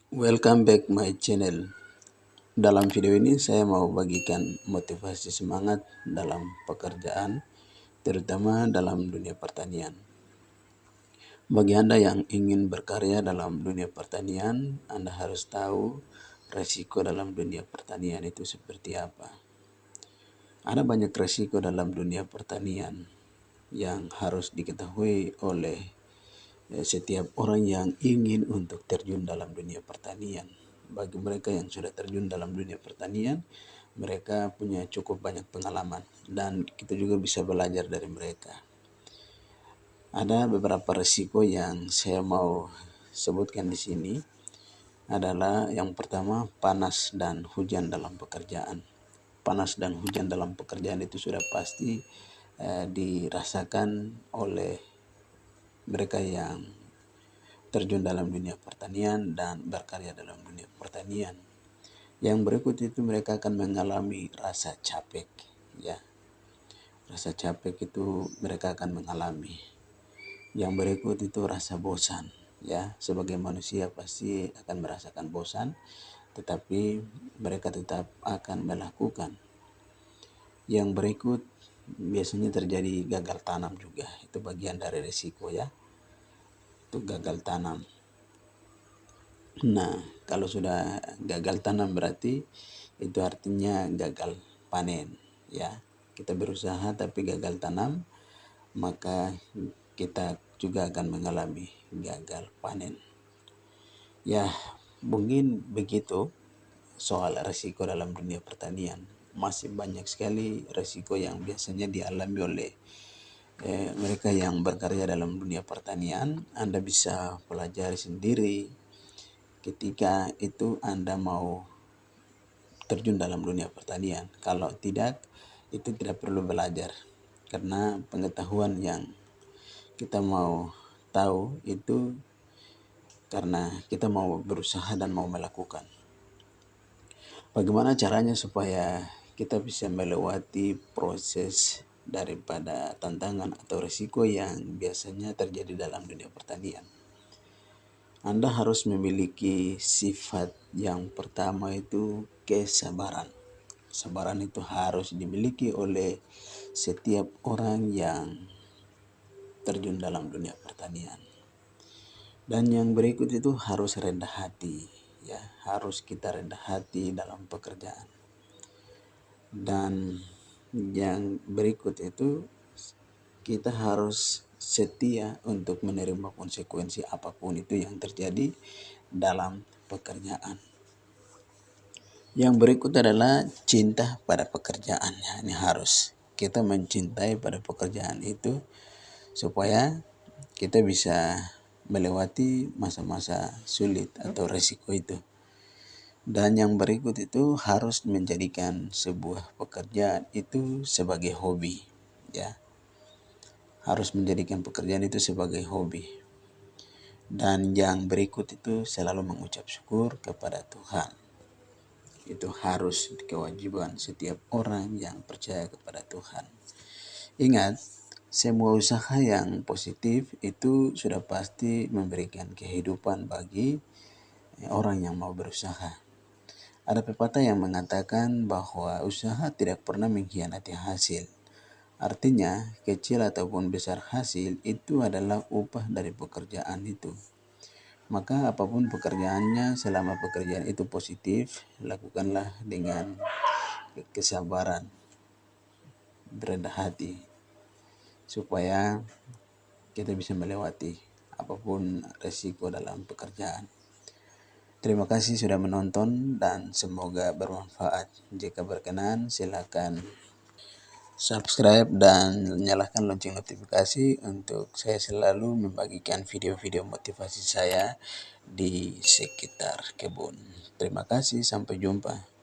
Welcome back my channel. Dalam video ini saya mau bagikan motivasi semangat dalam pekerjaan, terutama dalam dunia pertanian. Bagi Anda yang ingin berkarya dalam dunia pertanian, Anda harus tahu resiko dalam dunia pertanian itu seperti apa. Ada banyak resiko dalam dunia pertanian yang harus diketahui oleh setiap orang yang ingin untuk terjun dalam dunia pertanian. Bagi mereka yang sudah terjun dalam dunia pertanian, mereka punya cukup banyak pengalaman dan kita juga bisa belajar dari mereka. Ada beberapa resiko yang saya mau sebutkan di sini. Adalah yang pertama, panas dan hujan dalam pekerjaan. Panas dan hujan dalam pekerjaan itu sudah pasti dirasakan oleh mereka yang terjun dalam dunia pertanian dan berkarya dalam dunia pertanian. Yang berikut itu mereka akan mengalami rasa capek, ya. Rasa capek itu mereka akan mengalami. Yang berikut itu rasa bosan, ya. Sebagai manusia pasti akan merasakan bosan, tetapi mereka tetap akan melakukan. Yang berikut biasanya terjadi gagal tanam juga. Itu bagian dari risiko, ya. Itu gagal tanam. Nah, kalau sudah gagal tanam berarti itu artinya gagal panen, ya. Kita berusaha tapi gagal tanam, maka kita juga akan mengalami gagal panen. Ya, mungkin begitu soal risiko dalam dunia pertanian. Masih banyak sekali risiko yang biasanya dialami oleh mereka yang berkarya dalam dunia pertanian. Anda bisa pelajari sendiri ketika itu Anda mau terjun dalam dunia pertanian. Kalau tidak, itu tidak perlu belajar. Karena pengetahuan yang kita mau tahu itu karena kita mau berusaha dan mau melakukan. Bagaimana caranya supaya kita bisa melewati proses daripada tantangan atau risiko yang biasanya terjadi dalam dunia pertanian? Anda harus memiliki sifat yang pertama itu kesabaran. Kesabaran itu harus dimiliki oleh setiap orang yang terjun dalam dunia pertanian. Dan yang berikut itu harus rendah hati, ya. Harus kita rendah hati dalam pekerjaan. Dan yang berikut itu kita harus setia untuk menerima konsekuensi apapun itu yang terjadi dalam pekerjaan. Yang berikut adalah cinta pada pekerjaan. Ini harus kita mencintai pada pekerjaan itu supaya kita bisa melewati masa-masa sulit atau resiko itu. Dan yang berikut itu harus menjadikan sebuah pekerjaan itu sebagai hobi, ya. Harus menjadikan pekerjaan itu sebagai hobi. Dan yang berikut itu selalu mengucap syukur kepada Tuhan. Itu harus kewajiban setiap orang yang percaya kepada Tuhan. Ingat, semua usaha yang positif itu sudah pasti memberikan kehidupan bagi orang yang mau berusaha. Ada pepatah yang mengatakan bahwa usaha tidak pernah mengkhianati hasil. Artinya, kecil ataupun besar hasil itu adalah upah dari pekerjaan itu. Maka apapun pekerjaannya, selama pekerjaan itu positif, lakukanlah dengan kesabaran, rendah hati, supaya kita bisa melewati apapun resiko dalam pekerjaan. Terima kasih sudah menonton dan semoga bermanfaat. Jika berkenan, silakan subscribe dan nyalakan lonceng notifikasi untuk saya selalu membagikan video-video motivasi saya di sekitar kebun. Terima kasih, sampai jumpa.